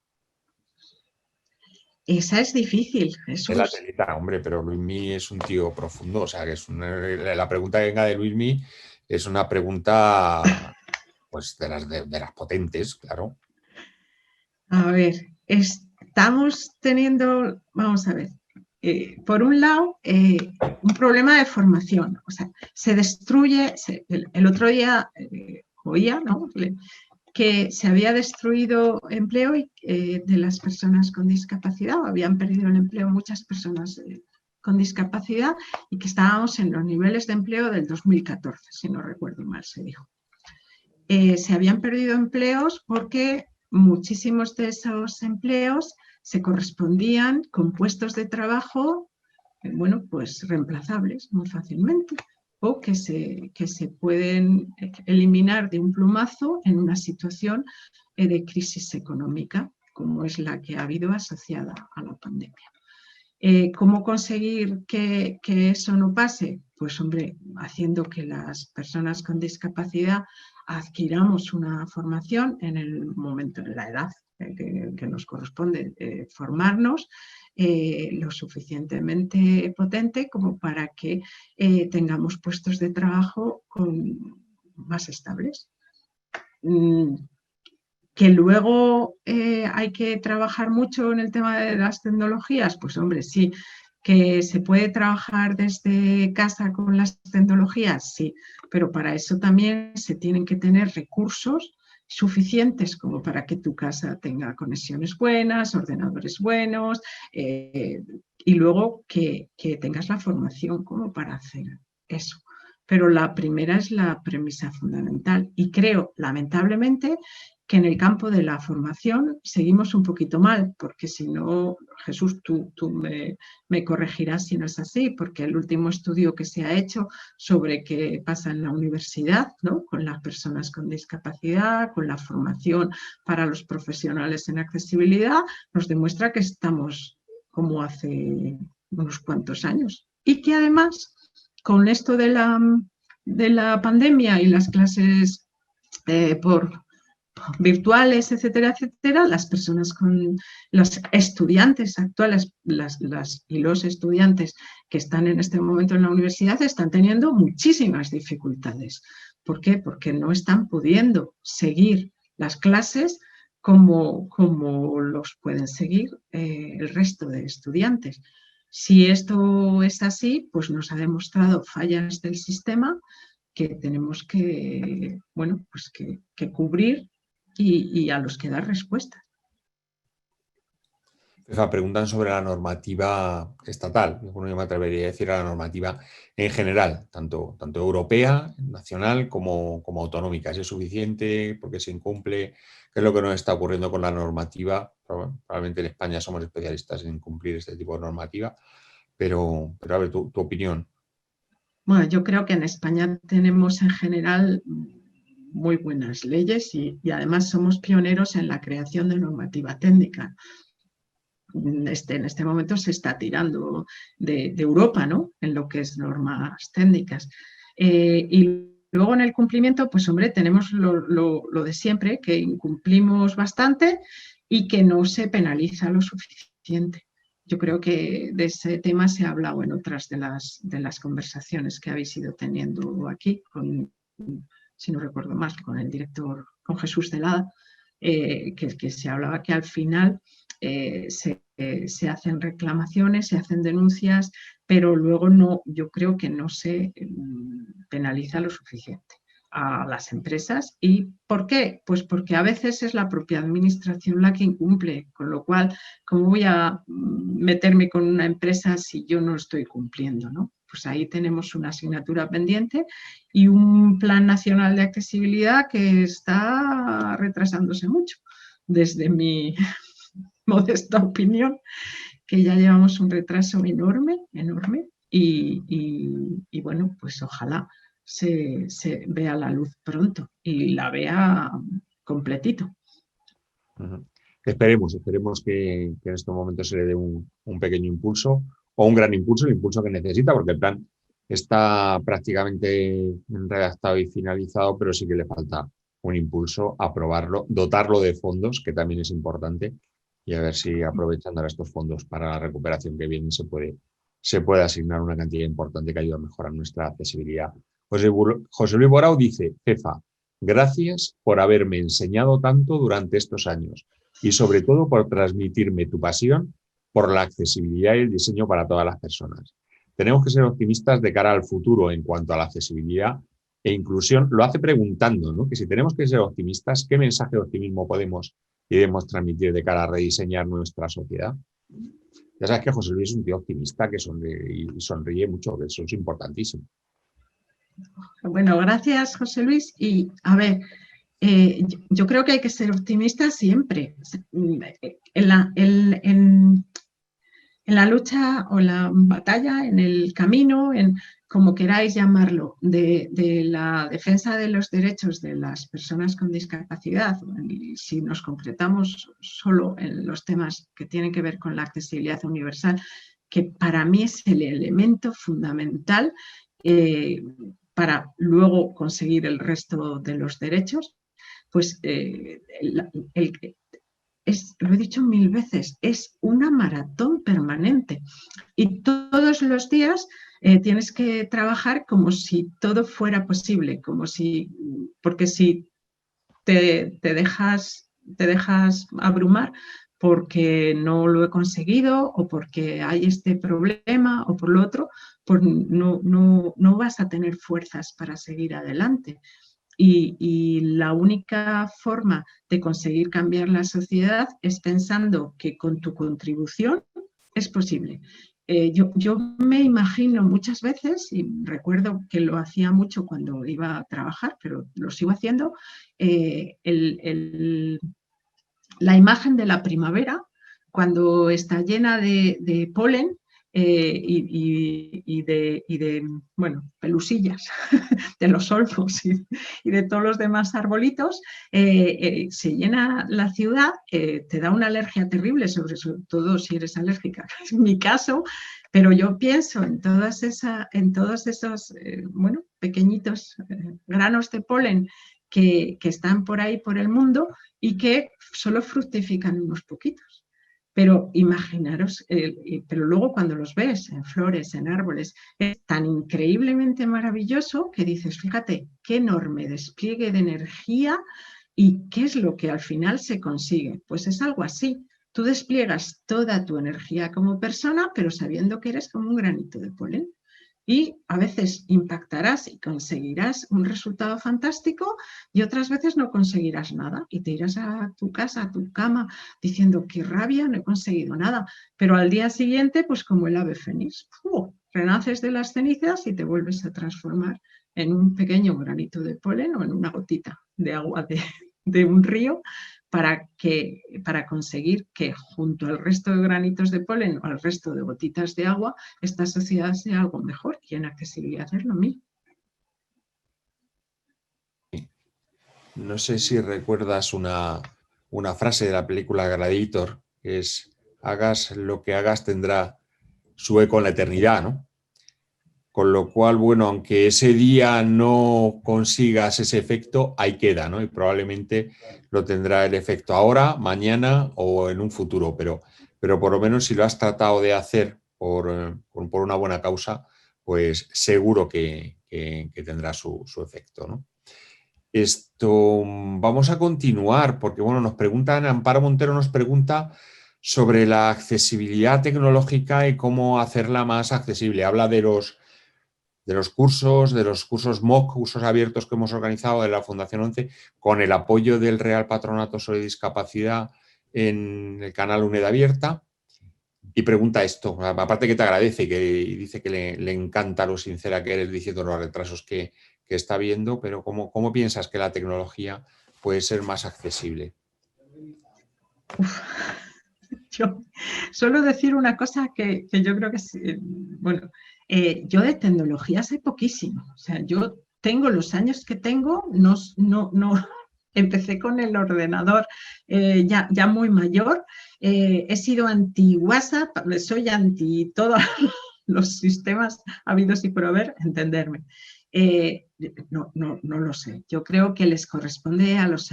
S2: Esa es difícil,
S1: Es la
S2: Jesús.
S1: telita, hombre, pero Luismi es un tío profundo, o sea, que la pregunta que venga de Luismi es una pregunta, pues, de las potentes, claro.
S2: A ver, estamos teniendo, vamos a ver, por un lado, un problema de formación. O sea, se destruye, el otro día oía, ¿no?, que se había destruido empleo de las personas con discapacidad, o habían perdido el empleo muchas personas con discapacidad, y que estábamos en los niveles de empleo del 2014, si no recuerdo mal, se dijo. Se habían perdido empleos porque muchísimos de esos empleos se correspondían con puestos de trabajo, bueno, pues reemplazables muy fácilmente, o que se pueden eliminar de un plumazo en una situación de crisis económica, como es la que ha habido asociada a la pandemia. ¿Cómo conseguir que eso no pase? Pues hombre, haciendo que las personas con discapacidad adquiramos una formación en el momento, en la edad que nos corresponde formarnos, lo suficientemente potente como para que tengamos puestos de trabajo más estables. Que luego hay que trabajar mucho en el tema de las tecnologías, pues hombre, sí. Que se puede trabajar desde casa con las tecnologías, sí, pero para eso también se tienen que tener recursos suficientes como para que tu casa tenga conexiones buenas, ordenadores buenos, y luego que tengas la formación como para hacer eso. Pero la primera es la premisa fundamental, y creo, lamentablemente, que en el campo de la formación seguimos un poquito mal, porque si no, Jesús, tú me corregirás si no es así, porque el último estudio que se ha hecho sobre qué pasa en la universidad, ¿no?, con las personas con discapacidad, con la formación para los profesionales en accesibilidad, nos demuestra que estamos como hace unos cuantos años. Y que además, con esto de la pandemia y las clases por virtuales, etcétera, etcétera, las personas con los estudiantes actuales y los estudiantes que están en este momento en la universidad están teniendo muchísimas dificultades. ¿Por qué? Porque no están pudiendo seguir las clases como los pueden seguir el resto de estudiantes. Si esto es así, pues nos ha demostrado fallas del sistema que tenemos que, bueno, pues que cubrir y a los que dar respuesta.
S1: Preguntan sobre la normativa estatal. Bueno, yo me atrevería a decir a la normativa en general, tanto europea, nacional, como autonómica. ¿Es suficiente? ¿Por qué se incumple? ¿Qué es lo que nos está ocurriendo con la normativa? Probablemente en España somos especialistas en cumplir este tipo de normativa, pero a ver, tu opinión.
S2: Bueno, yo creo que en España tenemos en general muy buenas leyes y además somos pioneros en la creación de normativa técnica. En este momento se está tirando de Europa, ¿no?, en lo que es normas técnicas. Y luego en el cumplimiento, pues hombre, tenemos lo de siempre, que incumplimos bastante y que no se penaliza lo suficiente. Yo creo que de ese tema se ha hablado en otras de las conversaciones que habéis ido teniendo aquí, si no recuerdo mal, con el director, con Jesús Celada, que se hablaba que al final se hacen reclamaciones, se hacen denuncias, pero luego no, yo creo que no se penaliza lo suficiente a las empresas. ¿Y por qué? Pues porque a veces es la propia administración la que incumple, con lo cual, ¿cómo voy a meterme con una empresa si yo no estoy cumpliendo, ¿no? pues ahí tenemos una asignatura pendiente y un plan nacional de accesibilidad que está retrasándose mucho, desde mi modesta opinión, que ya llevamos un retraso enorme, enorme, y bueno, pues ojalá se vea la luz pronto y la vea completito.
S1: Esperemos que en estos momentos se le dé un pequeño impulso o un gran impulso, el impulso que necesita, porque el plan está prácticamente redactado y finalizado, pero sí que le falta un impulso, aprobarlo, dotarlo de fondos, que también es importante, y a ver si aprovechando ahora estos fondos para la recuperación que viene se puede asignar una cantidad importante que ayude a mejorar nuestra accesibilidad. José Luis Borao dice: Cefa, gracias por haberme enseñado tanto durante estos años y sobre todo por transmitirme tu pasión por la accesibilidad y el diseño para todas las personas. Tenemos que ser optimistas de cara al futuro en cuanto a la accesibilidad e inclusión. Lo hace preguntando, ¿no?, que si tenemos que ser optimistas, ¿qué mensaje de optimismo podemos y debemos transmitir de cara a rediseñar nuestra sociedad? Ya sabes que José Luis es un tío optimista que sonríe mucho, que eso es importantísimo.
S2: Bueno, gracias, José Luis. Y a ver, yo creo que hay que ser optimista siempre. En la lucha o la batalla, en el camino, en como queráis llamarlo, de la defensa de los derechos de las personas con discapacidad, y si nos concretamos solo en los temas que tienen que ver con la accesibilidad universal, que para mí es el elemento fundamental para luego conseguir el resto de los derechos, pues lo he dicho 1000 veces, es una maratón permanente y todos los días tienes que trabajar como si todo fuera posible, porque si te dejas abrumar porque no lo he conseguido o porque hay este problema o por lo otro, pues no vas a tener fuerzas para seguir adelante. Y la única forma de conseguir cambiar la sociedad es pensando que con tu contribución es posible. Yo me imagino muchas veces, y recuerdo que lo hacía mucho cuando iba a trabajar, pero lo sigo haciendo, la imagen de la primavera, cuando está llena de polen y de bueno, pelusillas de los olmos y de todos los demás arbolitos, se llena la ciudad, te da una alergia terrible, sobre todo si eres alérgica, es mi caso, pero yo pienso en todos esos bueno, pequeñitos granos de polen que están por ahí por el mundo y que solo fructifican unos poquitos. Pero imaginaros, pero luego cuando los ves en flores, en árboles, es tan increíblemente maravilloso que dices, fíjate, qué enorme despliegue de energía y qué es lo que al final se consigue. Pues es algo así. Tú despliegas toda tu energía como persona, pero sabiendo que eres como un granito de polen. Y a veces impactarás y conseguirás un resultado fantástico y otras veces no conseguirás nada y te irás a tu casa, a tu cama, diciendo qué rabia, no he conseguido nada. Pero al día siguiente, pues como el ave fénix, renaces de las cenizas y te vuelves a transformar en un pequeño granito de polen o en una gotita de agua de un río para conseguir que junto al resto de granitos de polen o al resto de gotitas de agua, esta sociedad sea algo mejor y en accesibilidad es lo mismo.
S1: No sé si recuerdas una frase de la película Gladiator, que es: hagas lo que hagas tendrá su eco en la eternidad, ¿no? Con lo cual, bueno, aunque ese día no consigas ese efecto, ahí queda, ¿no? Y probablemente lo tendrá el efecto ahora, mañana o en un futuro, pero por lo menos si lo has tratado de hacer por una buena causa, pues seguro que tendrá su efecto, ¿no? Vamos a continuar porque, bueno, nos preguntan, Amparo Montero nos pregunta sobre la accesibilidad tecnológica y cómo hacerla más accesible. Habla de los cursos MOOC, cursos abiertos que hemos organizado de la Fundación 11, con el apoyo del Real Patronato sobre Discapacidad en el canal UNED Abierta. y pregunta esto, aparte que te agradece y dice que le encanta lo sincera que eres diciendo los retrasos que está viendo, pero ¿cómo piensas que la tecnología puede ser más accesible?
S2: Uf. Yo suelo decir una cosa que yo creo que es, bueno, yo de tecnología sé poquísimo. O sea, yo tengo los años que tengo, no empecé con el ordenador ya muy mayor, he sido anti-WhatsApp, soy anti todos los sistemas habidos y por haber, entenderme. No lo sé. Yo creo que les corresponde a los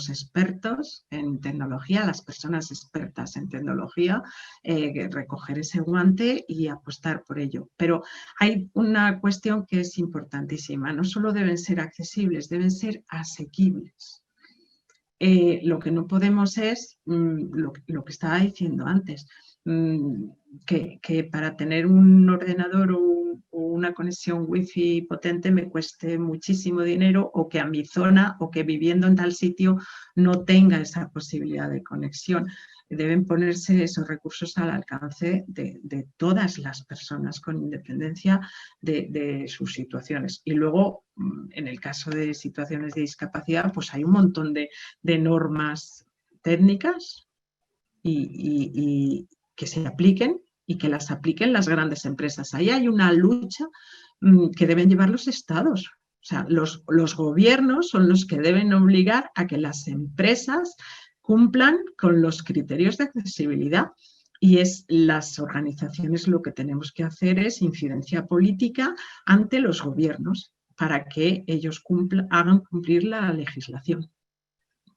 S2: expertos en tecnología, a las personas expertas en tecnología, recoger ese guante y apostar por ello. Pero hay una cuestión que es importantísima. No solo deben ser accesibles, deben ser asequibles. Lo que no podemos es lo que estaba diciendo antes, que para tener un ordenador o una conexión wifi potente me cueste muchísimo dinero, o que a mi zona o que viviendo en tal sitio no tenga esa posibilidad de conexión. Deben ponerse esos recursos al alcance de todas las personas con independencia de sus situaciones. Y luego, en el caso de situaciones de discapacidad, pues hay un montón de normas técnicas y que se apliquen y que las apliquen las grandes empresas. Ahí hay una lucha que deben llevar los estados. O sea, los gobiernos son los que deben obligar a que las empresas cumplan con los criterios de accesibilidad. Y es las organizaciones lo que tenemos que hacer es incidencia política ante los gobiernos para que ellos hagan cumplir la legislación.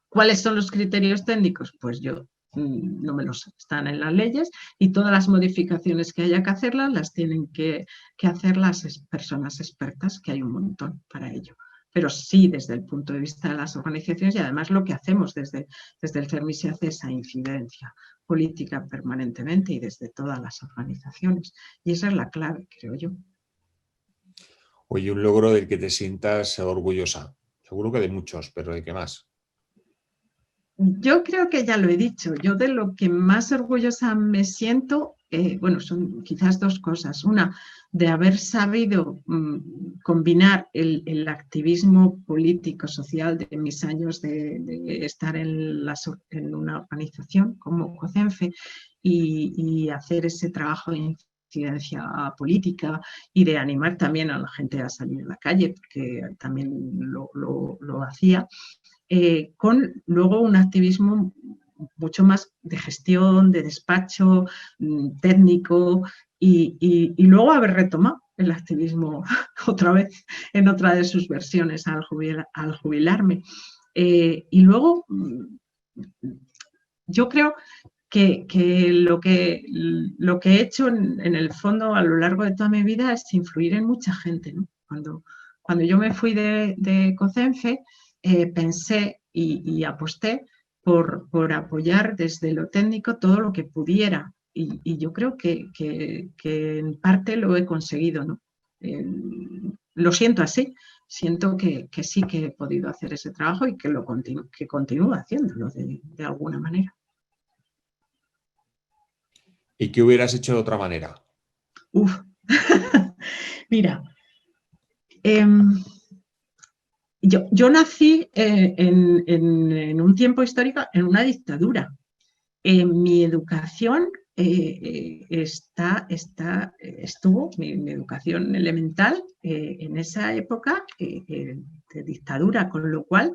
S2: ¿Cuáles son los criterios técnicos? Pues yo no me los sé, están en las leyes, y todas las modificaciones que haya que hacerlas las tienen que hacer las personas expertas, que hay un montón para ello. Pero sí, desde el punto de vista de las organizaciones, y además lo que hacemos desde el CERMI, se hace esa incidencia política permanentemente y desde todas las organizaciones. Y esa es la clave, creo yo.
S1: Oye, un logro del que te sientas orgullosa. Seguro que de muchos, pero ¿de qué más?
S2: Yo creo que ya lo he dicho. Yo de lo que más orgullosa me siento, bueno, son quizás dos cosas. Una, de haber sabido combinar el activismo político, social de mis años de estar en una organización como COCENFE y hacer ese trabajo de incidencia política y de animar también a la gente a salir a la calle, porque también lo hacía. Con luego un activismo mucho más de gestión, de despacho, técnico, y luego haber retomado el activismo otra vez en otra de sus versiones al jubilarme. Y luego yo creo que lo que he hecho en el fondo a lo largo de toda mi vida es influir en mucha gente, ¿no? Cuando yo me fui de COCENFE, pensé y aposté por apoyar desde lo técnico todo lo que pudiera, y yo creo que en parte lo he conseguido, ¿no? Lo siento así, siento que sí que he podido hacer ese trabajo y que continúo haciéndolo de alguna manera.
S1: ¿Y qué hubieras hecho de otra manera?
S2: Uf. Mira, yo nací en un tiempo histórico, en una dictadura. Mi educación estuvo, mi educación elemental en esa época de dictadura, con lo cual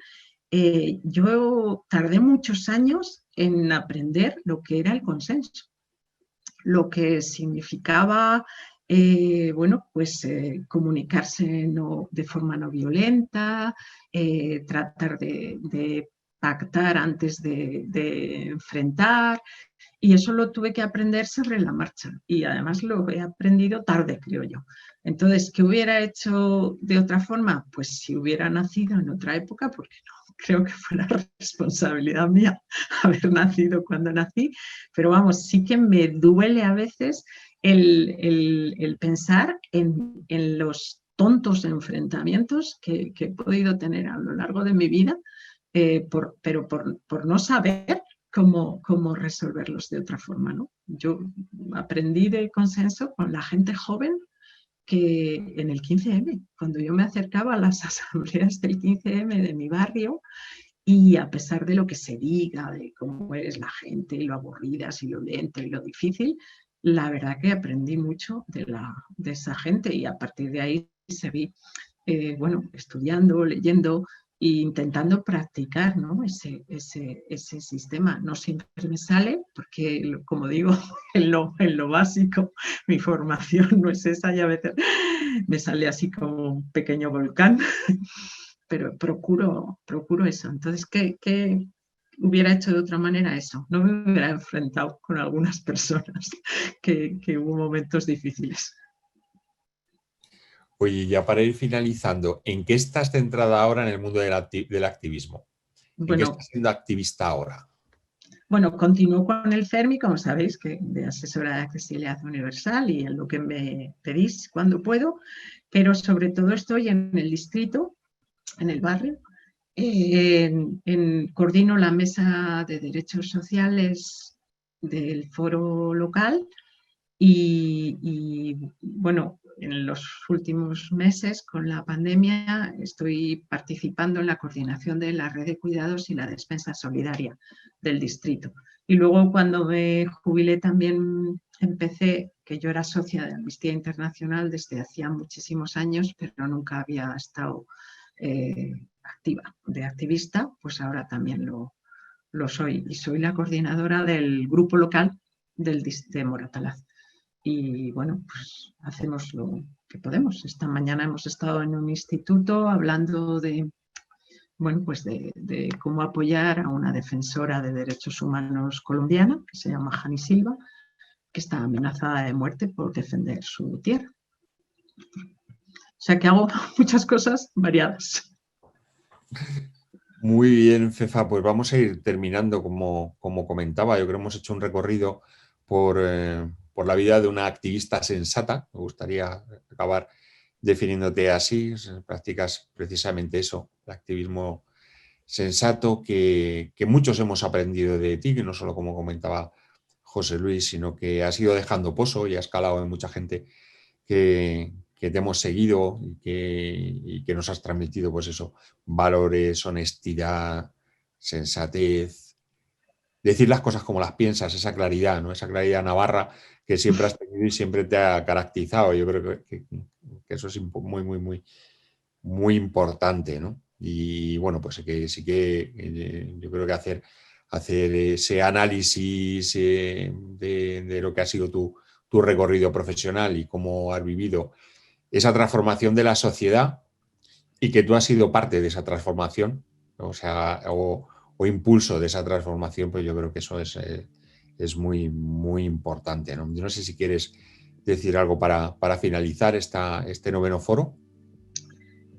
S2: yo tardé muchos años en aprender lo que era el consenso, lo que significaba bueno, pues comunicarse de forma no violenta, tratar de pactar antes de enfrentar, y eso lo tuve que aprender sobre la marcha, y además lo he aprendido tarde, creo yo. Entonces, ¿qué hubiera hecho de otra forma? Pues si hubiera nacido en otra época, porque no creo que fuera responsabilidad mía haber nacido cuando nací, pero vamos, sí que me duele a veces el pensar en los tontos enfrentamientos que he podido tener a lo largo de mi vida, pero por no saber, cómo resolverlos de otra forma, ¿no? Yo aprendí de consenso con la gente joven que en el 15M, cuando yo me acercaba a las asambleas del 15M de mi barrio, y a pesar de lo que se diga, de cómo es la gente, y lo aburridas y lo lento y lo difícil, la verdad que aprendí mucho de esa gente y a partir de ahí seguí estudiando, leyendo e intentando practicar, ¿no? ese sistema. No siempre me sale porque, como digo, en lo básico mi formación no es esa y a veces me sale así como un pequeño volcán, pero procuro eso. Entonces, ¿qué hubiera hecho de otra manera eso? No me hubiera enfrentado con algunas personas que hubo momentos difíciles.
S1: Oye, ya para ir finalizando, ¿en qué estás centrada ahora en el mundo del activismo? ¿En qué estás siendo activista ahora?
S2: Bueno, continúo con el CERMI, como sabéis, de asesora de accesibilidad universal y en lo que me pedís cuando puedo, pero sobre todo estoy en el distrito, en el barrio. Coordino la mesa de derechos sociales del foro local y bueno, en los últimos meses con la pandemia estoy participando en la coordinación de la red de cuidados y la despensa solidaria del distrito. Y luego cuando me jubilé también empecé, que yo era socia de Amnistía Internacional desde hacía muchísimos años, pero nunca había estado activa de activista, pues ahora también lo soy. Y soy la coordinadora del grupo local de Moratalaz. Y bueno, pues hacemos lo que podemos. Esta mañana hemos estado en un instituto hablando de cómo apoyar a una defensora de derechos humanos colombiana, que se llama Jani Silva, que está amenazada de muerte por defender su tierra. O sea que hago muchas cosas variadas.
S1: Muy bien, Fefa, pues vamos a ir terminando como comentaba. Yo creo que hemos hecho un recorrido por la vida de una activista sensata. Me gustaría acabar definiéndote así. Practicas precisamente eso, el activismo sensato que muchos hemos aprendido de ti, que no solo como comentaba José Luis, sino que has ido dejando pozo y has calado en mucha gente que te hemos seguido y que nos has transmitido, pues eso, valores, honestidad, sensatez, decir las cosas como las piensas, esa claridad, ¿no? Esa claridad navarra que siempre has tenido y siempre te ha caracterizado. Yo creo que eso es muy, muy, muy, muy importante, ¿no? Y bueno, pues que sí que yo creo que hacer ese análisis de lo que ha sido tu recorrido profesional y cómo has vivido esa transformación de la sociedad y que tú has sido parte de esa transformación, o sea, o impulso de esa transformación, pues yo creo que eso es muy, muy importante, ¿no? Yo no sé si quieres decir algo para finalizar este noveno foro.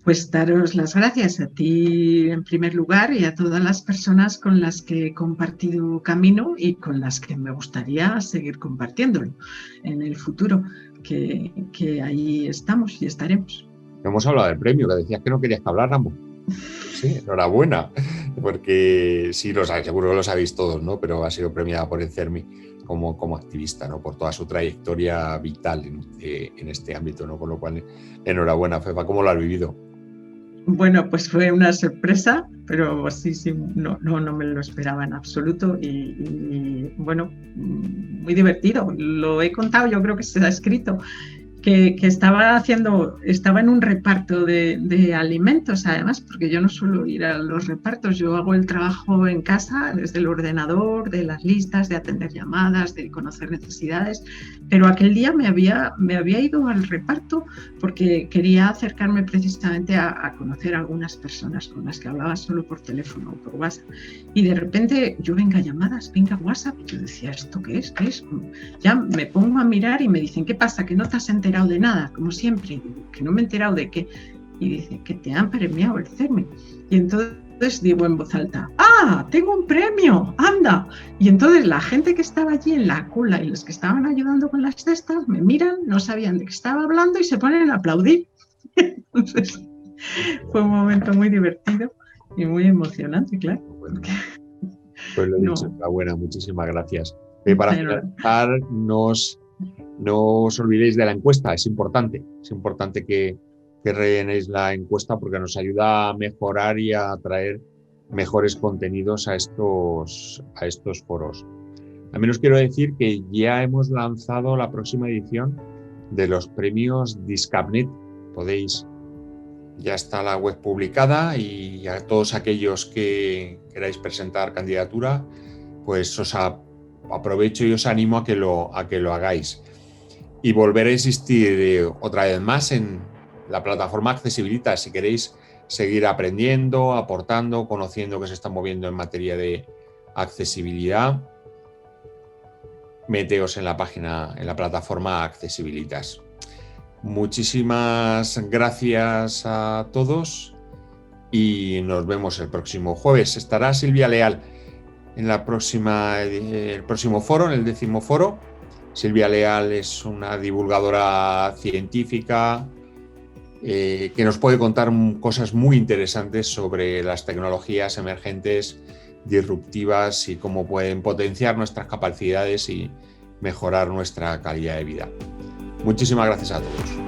S2: Pues daros las gracias a ti en primer lugar y a todas las personas con las que he compartido camino y con las que me gustaría seguir compartiéndolo en el futuro, que ahí estamos y estaremos.
S1: No hemos hablado del premio, que decías que no querías que habláramos. Sí, enhorabuena, porque sí, seguro que lo sabéis todos, ¿no? Pero ha sido premiada por el CERMI como activista, ¿no? Por toda su trayectoria vital en este ámbito, ¿no? Con lo cual, enhorabuena, Fefa. ¿Cómo lo has vivido?
S2: Bueno, pues fue una sorpresa, pero sí, no me lo esperaba en absoluto y bueno, muy divertido. Lo he contado, yo creo que se ha escrito. Que estaba en un reparto de alimentos, además, porque yo no suelo ir a los repartos, yo hago el trabajo en casa, desde el ordenador, de las listas, de atender llamadas, de conocer necesidades, pero aquel día me había ido al reparto porque quería acercarme precisamente a conocer a algunas personas con las que hablaba solo por teléfono o por WhatsApp, y de repente yo venga llamadas, venga WhatsApp, y yo decía, ¿esto qué es? ¿Qué es? Ya me pongo a mirar y me dicen, ¿qué pasa? ¿Que no te has enterado de nada? Como siempre, que no me he enterado de qué. Y dice, que te han premiado el CERMI. Y entonces digo en voz alta, ¡ah! ¡Tengo un premio! ¡Anda! Y entonces la gente que estaba allí en la cola y los que estaban ayudando con las cestas me miran, no sabían de qué estaba hablando y se ponen a aplaudir. Entonces fue un momento muy divertido y muy emocionante, claro.
S1: Pues lo dicho,
S2: No,
S1: enhorabuena, muchísimas gracias. Para
S2: pero
S1: finalizar, no os olvidéis de la encuesta, es importante que rellenéis la encuesta porque nos ayuda a mejorar y a traer mejores contenidos a estos foros. También os quiero decir que ya hemos lanzado la próxima edición de los premios Discapnet. Ya está la web publicada y a todos aquellos que queráis presentar candidatura, pues os aprovecho y os animo a que lo hagáis. Y volver a insistir otra vez más en la plataforma Accesibilitas si queréis seguir aprendiendo, aportando, conociendo qué se está moviendo en materia de accesibilidad. Meteos en la página, en la plataforma Accesibilitas. Muchísimas gracias a todos y nos vemos el próximo jueves. Estará Silvia Leal en el próximo foro, en el 10º foro. Silvia Leal es una divulgadora científica que nos puede contar cosas muy interesantes sobre las tecnologías emergentes, disruptivas y cómo pueden potenciar nuestras capacidades y mejorar nuestra calidad de vida. Muchísimas gracias a todos.